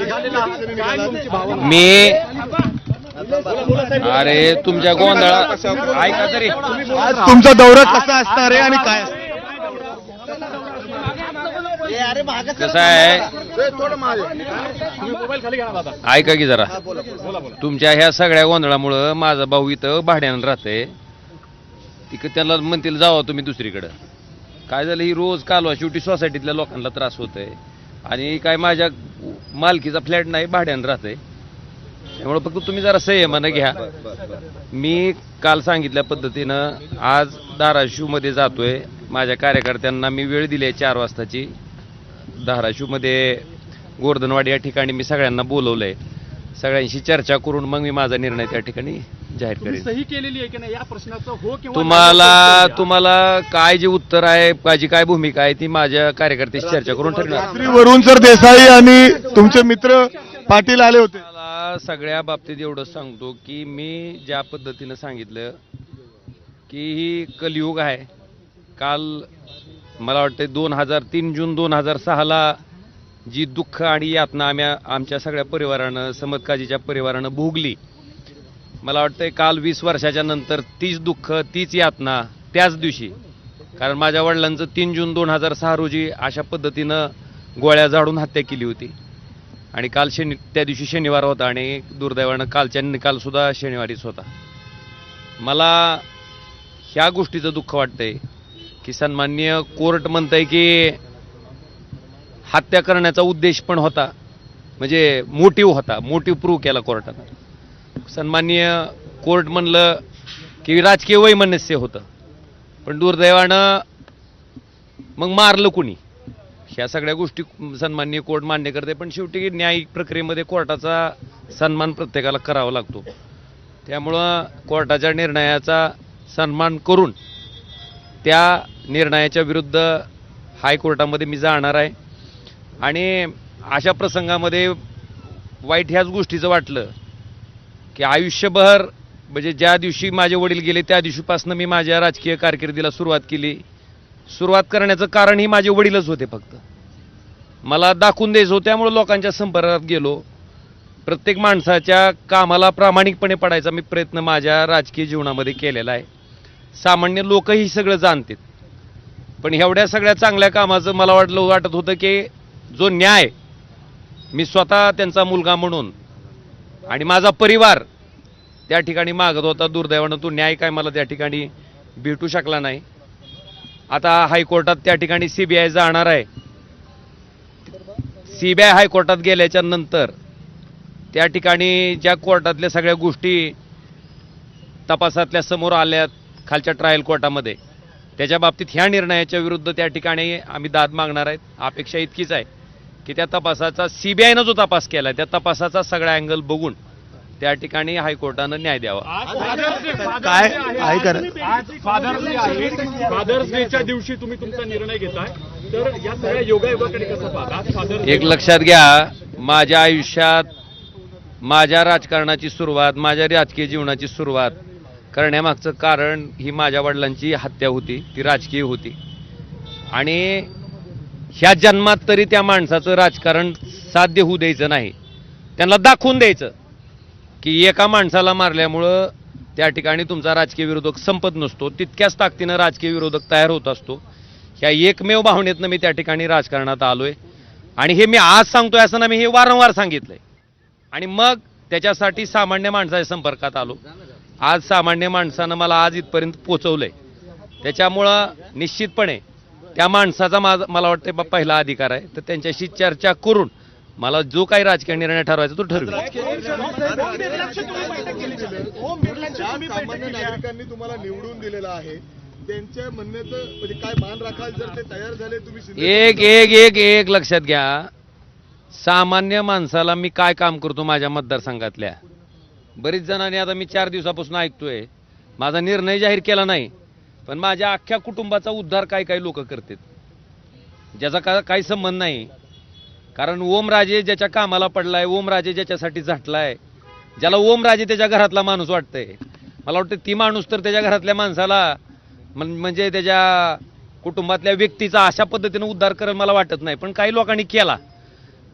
मी अरे तुमच्या गोंधळा ऐका तरी आज तुमचा दौरा कसा असणार आहे आणि काय कसं आहे ऐका की जरा तुमच्या ह्या सगळ्या गोंधळामुळं माझा भाऊ इथं भाड्यानं राहते तिकडे त्याला म्हणतील जावा तुम्ही दुसरीकडं काय झालं ही रोज कालवा शेवटी सोसायटीतल्या लोकांना त्रास होतोय आणि काय माझ्या मालकीचा फ्लॅट नाही भाड्यानं राहते त्यामुळे फक्त तुम्ही जरा संयमानं घ्या मी काल सांगितल्या पद्धतीनं आज धाराशिवमध्ये जातोय माझ्या कार्यकर्त्यांना मी वेळ दिली आहे 4 वाजताची धाराशिवमध्ये गोर्धनवाडी या ठिकाणी मी सगळ्यांना बोलवलंय सगळ्यांशी चर्चा करून मग मी माझा निर्णय त्या ठिकाणी जाहीर करेन सही केलेली आहे की नाही या प्रश्नाचं हो किंवा तुम्हाला काय जे उत्तर आहे माझी काय भूमिका आहे ती माझ्या कार्यकर्त्याशी चर्चा करून ठरणार वरून सर देसाई आणि तुमचे मित्र पाटील आले होते मला सगळ्या बाबतीत एवढंच सांगतो की मी ज्या पद्धतीनं सांगितलं की ही कलियुग आहे काल मला वाटतं 3 जून 2006ला जी दुःख आणि यातना आमच्या सगळ्या परिवारानं समतकाजीच्या परिवारानं भोगली मला वाटतंय काल 20 वर्षाच्या नंतर तीच दुःख तीच यातना त्याच दिवशी कारण माझ्या वडिलांचं 3 जून 2006 रोजी अशा पद्धतीनं गोळ्या झाडून हत्या केली होती आणि काल त्या दिवशी शनिवार होता आणि दुर्दैवानं कालच्या निकालसुद्धा शनिवारीच होता मला ह्या गोष्टीचं दुःख वाटतंय की सन्माननीय कोर्ट म्हणतंय की हत्या करण्याचा उद्देश पण होता म्हणजे मोटिव्ह प्रूव्ह केला कोर्टानं सन्माननीय कोर्ट म्हणलं की राजकीय वैमनस्य होतं पण दुर्दैवानं मग मारलं कुणी ह्या सगळ्या गोष्टी सन्माननीय कोर्ट मान्य करते पण शेवटी न्यायिक प्रक्रियेमध्ये कोर्टाचा सन्मान प्रत्येकाला करावा लागतो त्यामुळं कोर्टाच्या निर्णयाचा सन्मान करून त्या निर्णयाच्या विरुद्ध हायकोर्टामध्ये मी जाणार आहे आणि अशा प्रसंगामध्ये वाईट ह्याच गोष्टीचं वाटलं की आयुष्यभर म्हणजे ज्या दिवशी माझे वडील गेले त्या दिवशीपासून मी माझ्या राजकीय कारकिर्दीला सुरुवात करण्याचं कारण ही माझे वडीलच होते फक्त मला दाखवून द्यायचं होतं त्यामुळे लोकांच्या संपर्कात गेलो प्रत्येक माणसाच्या कामाला प्रामाणिकपणे पडायचा मी प्रयत्न माझ्या राजकीय जीवनामध्ये केलेला आहे सामान्य लोकही सगळं जाणतात पण एवढ्या सगळ्या चांगल्या कामाचं मला वाटत होतं की जो न्याय मी स्वतः त्यांचा मुलगा म्हणून आणि माझा परिवार त्या ठिकाणी मागत होता दुर्दैवानं तो न्याय काय मला त्या ठिकाणी भेटू शकला नाही आता हायकोर्टात त्या ठिकाणी CBI जाणार आहे CBI हायकोर्टात गेल्याच्या नंतर त्या ठिकाणी ज्या कोर्टातल्या सगळ्या गोष्टी तपासातल्या समोर आल्यात खालच्या ट्रायल कोर्टामध्ये त्याच्या बाबतीत ह्या निर्णयाच्या विरुद्ध त्या ठिकाणी आम्ही दाद मागणार आहेत अपेक्षा इतकीच आहे की त्या तपासाचा CBIनं जो तपास केला त्या तपासाचा सगळा अँगल बघून त्या ठिकाणी हायकोर्टानं न्याय द्यावा काय फादर्स डेच्या दिवशी तुम्ही तुमचा निर्णय घेताय तर या सगळ्या योगायोगाकडे कसं पाहता एक लक्षात घ्या माझ्या आयुष्यात माझ्या राजकारणाची सुरुवात माझ्या राजकीय जीवनाची सुरुवात करण्यामागचं कारण ही माझ्या वडिलांची हत्या होती ती राजकीय होती आणि ह्या जन्मात तरी त्या माणसाचं राजकारण साध्य होऊ द्यायचं नाही त्यांना दाखवून द्यायचं की एका माणसाला मारल्यामुळं त्या ठिकाणी तुमचा राजकीय विरोधक संपत नसतो तितक्याच ताकदीनं राजकीय विरोधक तयार होत असतो ह्या एकमेव भावनेतनं मी त्या ठिकाणी राजकारणात आलोय आणि हे मी आज सांगतोय असं ना मी हे वारंवार सांगितलंय आणि मग त्याच्यासाठी सामान्य माणसाच्या संपर्कात आलो आज सामान्य माणसानं मला आज इथपर्यंत पोचवलंय त्याच्यामुळं निश्चितपणे त्या माणसाचा मला वाटतं पहिला अधिकार आहे तर त्यांच्याशी चर्चा करून मला जो काही राजकीय निर्णय ठरवायचा तो ठरवेल नागरिकांनी तुम्हाला निवडून दिलेला आहे त्यांच्या म्हणण्याचं म्हणजे काय मान राखाल जर ते तयार झाले तुम्ही एक लक्षात घ्या सामान्य माणसाला मी काय काम करतो माझ्या मतदारसंघातल्या बरीच जणांनी आता मी 4 दिवसापासून ऐकतोय माझा निर्णय जाहीर केला नाही पण माझ्या अख्ख्या कुटुंबाचा उद्धार काही लोक करतात ज्याचा काही संबंध नाही कारण ओमराजे ज्याच्या कामाला पडलाय ओमराजे ज्याच्यासाठी झटलाय ज्याला ओमराजे त्याच्या घरातला माणूस वाटतंय मला वाटतं ती माणूस तर त्याच्या घरातल्या माणसाला म्हणजे त्याच्या कुटुंबातल्या व्यक्तीचा अशा पद्धतीने उद्धार करेल मला वाटत नाही पण काही लोकांनी केला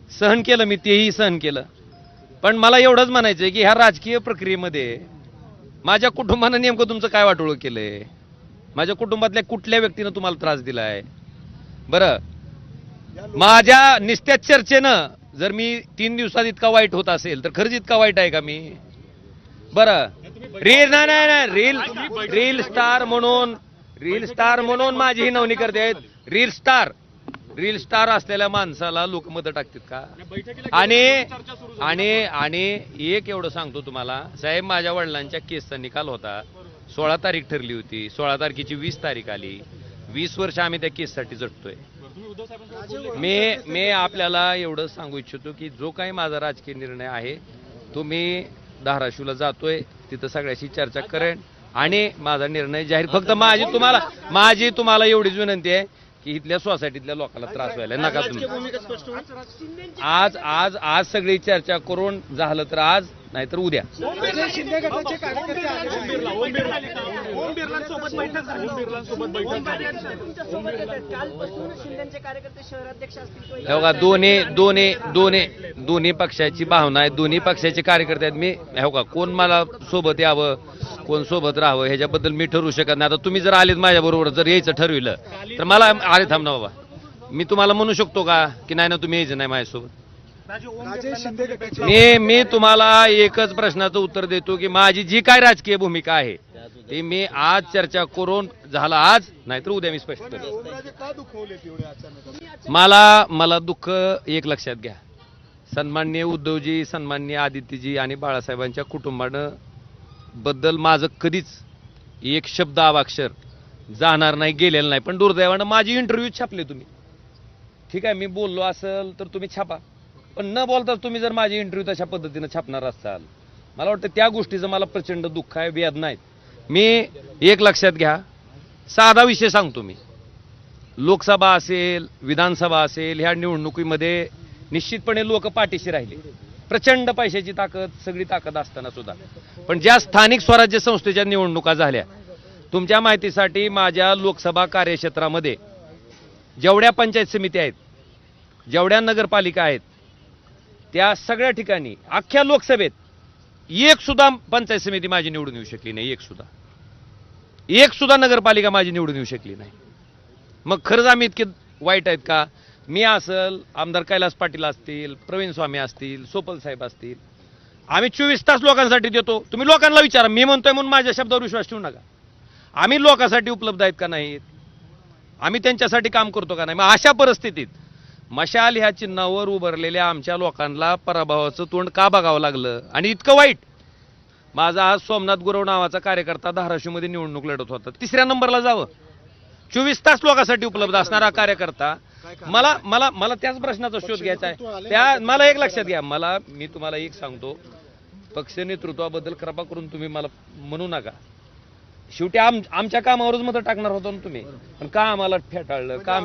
सहन केलं मी, तेही सहन केलं. पण मला एवढंच म्हणायचं की ह्या राजकीय प्रक्रियेमध्ये माझ्या कुटुंबानं नेमकं तुमचं काय वाटोळं केलंय? माझ्या कुटुंबातल्या कुठल्या व्यक्तीनं तुम्हाला त्रास दिलाय? बरं, माझ्या निस्त्या चर्चेनं जर मी 3 दिवसात इतका वाईट होत असेल तर खरंच इतका वाईट आहे का मी? बरं, रील स्टार म्हणून माझी ही नवनी करते आहेत. रील स्टार असलेल्या माणसाला लोक मतं टाकतात का? आणि एक एवढं सांगतो तुम्हाला साहेब, माझ्या वडिलांच्या केसचा निकाल होता. 16 तारीख ठरली होती, 16 तारखेची 20 तारीख आली. 20 वर्ष आम्ही त्या केससाठी झटतोय. मी आपल्याला एवढं सांगू इच्छितो की जो काही माझा राजकीय निर्णय आहे तो मी धाराशिवला जातोय, तिथं सगळ्याशी चर्चा करेन आणि माझा निर्णय जाहीर. फक्त माझी तुम्हाला एवढीच विनंती आहे की इथल्या सोसायटीतल्या लोकांना त्रास व्हायला नका तुम्ही. आज सगळी चर्चा करून झालं तर आज, नाहीतर उद्या. बघा, दोन्ही पक्षाची भावना आहे, दोन्ही पक्षाचे कार्यकर्ते आहेत. मी का कोण मला सोबत यावं, कोण सोबत राहावं ह्याच्याबद्दल मी ठरवू शकत नाही. आता तुम्ही जर आलेत माझ्या बरोबर, जर यायचं ठरविलं तर मला आले थांब ना बाबा, मी तुम्हाला म्हणू शकतो का की नाही ना तुम्ही यायचं नाही माझ्यासोबत? मी तुम्हाला एकच प्रश्नाचं उत्तर देतो की माझी जी काय राजकीय भूमिका आहे ती मी आज चर्चा करून झाला आज, नाहीतर उद्या मी स्पष्ट करेन. मला दुःख एक लक्षात घ्या, सन्माननीय उद्धवजी, सन्माननीय आदित्यजी आणि बाळासाहेबांच्या कुटुंबानं बद्दल माझं कधीच एक शब्द अवाक्षर जाणार नाही, गेलेलं नाही. पण दुर्दैवानं माझी इंटरव्ह्यू छापले तुम्ही. ठीक आहे, मी बोललो असेल तर तुम्ही छापा, पण न बोलताच तुम्ही जर माझी इंटरव्ह्यू तशा पद्धतीनं छापणार असाल, मला वाटतं त्या गोष्टीचं मला प्रचंड दुःख आहे, वेदना आहेत. मी एक लक्षात घ्या, साधा विषय सांगतो मी. लोकसभा असेल, विधानसभा असेल, ह्या निवडणुकीमध्ये निश्चितपणे लोक पाठीशी राहिले. प्रचंड पैशाची ताकद, सगळी ताकद असताना सुद्धा. पण ज्या स्थानिक स्वराज्य संस्थेच्या निवडणुका झाल्या, तुमच्या माहितीसाठी माझ्या लोकसभा कार्यक्षेत्रामध्ये जेवढ्या पंचायत समिती आहेत, जेवढ्या नगरपालिका आहेत, त्या सगळ्या ठिकाणी अख्ख्या लोकसभेत एक सुद्धा पंचायत समिती माझी निवडून येऊ शकली नाही. एक सुद्धा नगरपालिका माझी निवडून येऊ शकली नाही. मग खरंच आम्ही इतके वाईट आहेत का? मी असेल, आमदार कैलास पाटील असतील, प्रवीण स्वामी असतील, सोपल साहेब असतील, आम्ही 24 तास लोकांसाठी देतो. तुम्ही लोकांना विचारा, मी म्हणतोय म्हणून माझ्या शब्दावर विश्वास ठेवू नका. आम्ही लोकांसाठी उपलब्ध आहेत का नाहीत? आम्ही त्यांच्यासाठी काम करतो का नाही? मग अशा परिस्थितीत मशाल ह्या चिन्हावर उभारलेल्या आमच्या लोकांना पराभवाचं तोंड का बघावं लागलं? आणि इतकं वाईट, माझा आज सोमनाथ गुरव नावाचा कार्यकर्ता धाराशिवमध्ये निवडणूक लढत होता, 3ऱ्या नंबरला जावं. 24 तास लोकांसाठी उपलब्ध असणारा कार्यकर्ता. मला त्याच प्रश्नाचा शोध घ्यायचा आहे. मला एक लक्षात घ्या, मी तुम्हाला एक सांगतो, पक्ष नेतृत्वाबद्दल कृपा करून तुम्ही मला म्हणू नका. शेवटी आमच्या कामावरच मतं टाकणार होतो ना तुम्ही, पण का आम्हाला फेटाळलं? का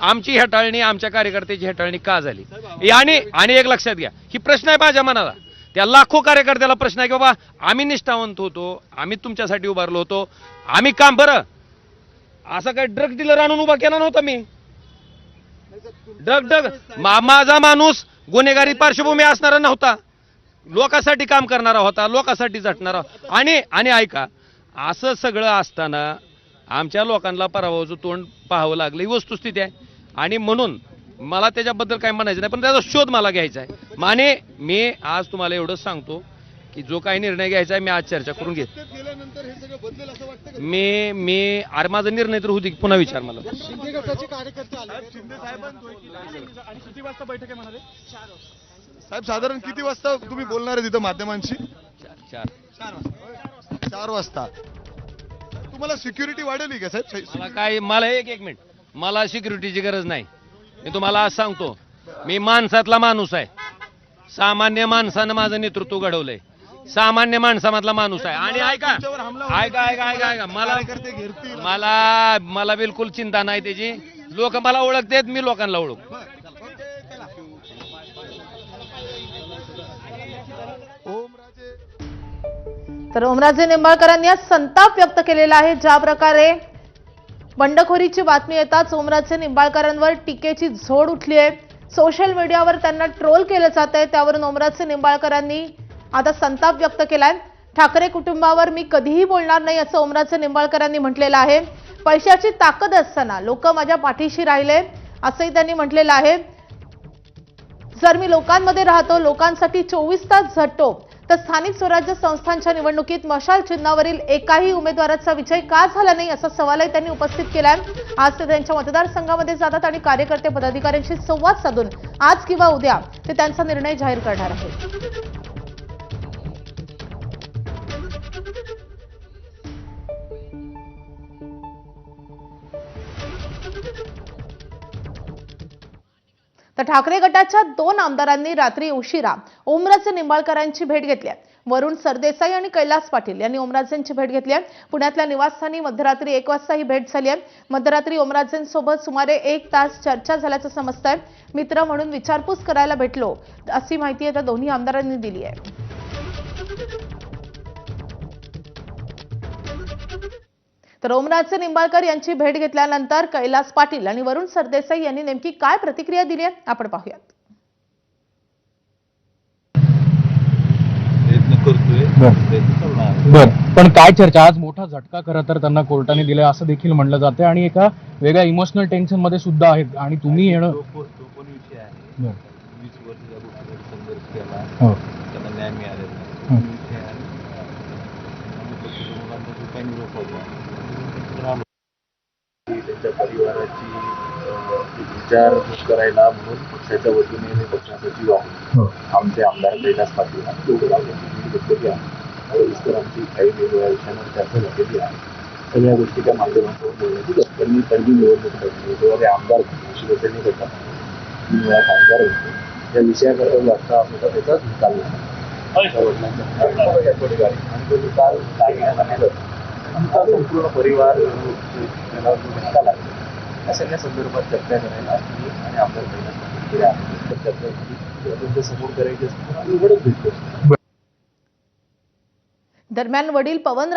आमची हेटाळणी, आमच्या कार्यकर्त्याची हेटाळणी का झाली? आणि एक लक्षात घ्या, ही प्रश्न आहे माझ्या मनाला, त्या लाखो कार्यकर्त्याला प्रश्न आहे की बाबा आम्ही निष्ठावंत होतो, आम्ही तुमच्यासाठी उभारलो होतो, आम्ही काम. बरं, असं काही ड्रग डीलर आणून उभा केला नव्हता मी. माझा माणूस गुन्हेगारी पार्श्वभूमी असणारा नव्हता, लोकांसाठी काम करणारा होता, लोकांसाठी झटणारा. आणि ऐका, असं सगळं असताना आमच्या लोकांना पराभवाचं तोंड पाहावं लागलं, ही वस्तुस्थिती आहे. आणि म्हणून मला त्याच्याबद्दल काय म्हणायचं नाही, पण त्याचा शोध मला घ्यायचा आहे. आणि मी आज तुम्हाला एवढंच सांगतो की जो काही निर्णय घ्यायचा आहे मी आज चर्चा करून घेत. मी अरे माझा निर्णय तर होती, पुन्हा विचार मला. साहेब, साधारण किती वाजता तुम्ही बोलणार आहे तिथं माध्यमांशी? 4 वाजता. तुम्हाला सिक्युरिटी वाढवली का साहेब? मला एक मिनिट, मला सिक्युरिटीची गरज नाही. मी तुम्हाला आज सांगतो, मी माणसातला माणूस आहे. सामान्य माणसानं माझं नेतृत्व घडवलंय, सामान्य माणसामधला माणूस आहे. आणि ऐका, मला बिलकुल चिंता नाही त्याची. लोक मला ओळखतात, मी लोकांना ओळखतो. तर ओमराजे निंबाळकरांनी आज संताप व्यक्त केलेला आहे. ज्या प्रकारे बंडखोरीची बातमी येताच ओमराजे निंबाळकरांवर टीकेची झोड उठली आहे. सोशल मीडियावर त्यांना ट्रोल केलं जात आहे. त्यावरून ओमराजे निंबाळकरांनी आता संताप व्यक्त केलाय. ठाकरे कुटुंबावर मी कधीही बोलणार नाही असं ओमराजे निंबाळकरांनी म्हटलेलं आहे. पैशाची ताकद असताना लोक माझ्या पाठीशी राहिले असंही त्यांनी म्हटलेलं आहे. जर मी लोकांमध्ये राहतो, लोकांसाठी 24 तास झटतो, तर स्थानिक स्वराज्य संस्थांच्या निवडणुकीत मशाल चिन्हावरील एकाही उमेदवाराचा विजय का झाला नाही असा सवालही त्यांनी उपस्थित केलाय. आज ते त्यांच्या मतदारसंघामध्ये जातात आणि कार्यकर्ते पदाधिकाऱ्यांशी संवाद साधून आज किंवा उद्या ते त्यांचा निर्णय जाहीर करणार आहेत. तर ठाकरे गटाच्या 2 आमदारांनी रात्री उशिरा ओमराजे निंबाळकरांची भेट घेतली आहे. वरुण सरदेसाई आणि कैलास पाटील यांनी ओमराजेंची भेट घेतली आहे. पुण्यातल्या निवासस्थानी मध्यरात्री 1 वाजता ही भेट झाली आहे. मध्यरात्री ओमराजेंसोबत सुमारे 1 तास चर्चा झाल्याचं समजतंय. मित्र म्हणून विचारपूस करायला भेटलो अशी माहिती आता दोन्ही आमदारांनी दिली आहे. तर ओमराजे निंबाळकर यांची भेट घेतल्यानंतर कैलास पाटील आणि वरुण सरदेसाई यांनी नेमकी काय प्रतिक्रिया दिली आहे आपण पाहूयात. बर, पण काय चर्चा? आज मोठा झटका खरं तर त्यांना कोर्टाने दिलाय असं देखील म्हणलं जाते आणि एका वेगळ्या इमोशनल टेन्शन मध्ये सुद्धा आहेत आणि तुम्ही येणं तो पण विषय आहे. 20 वर्ष त्या गोष्टीवर संघर्ष केला, हो. त्यांना न्याय मिळालेला हो. नाही. विषय आहे. मुलांना जो काही निरोप होता त्यांच्या परिवाराची विचार करायला म्हणून पक्षाच्या वतीने मी पक्षाचा सचिव आहे. आमचे आमदार कैलास पाटील आणि दोघं घेतलेली आहे. आमची काही वेगवेगळ्या विषयांवर चर्चा झालेली आहे. सगळ्या गोष्टी त्या माध्यमातून बोलण्याची त्यांनी पहिली निवडणूक बघली तेव्हा ते आमदार शिवसेनेत होता, 3 वेळा खासदार होते. त्या विषयाकरता वाटता होता त्याचा निकाल आणि तो निकाल लागल्यानंतर आमचा संपूर्ण परिवार त्याला धक्का लागला. या सगळ्या संदर्भात चर्चा करायला आणि आमदार कैलास चर्चा झाली. समोर करायची असते निवडत भेटतो. दरम्यान वडील पवनराज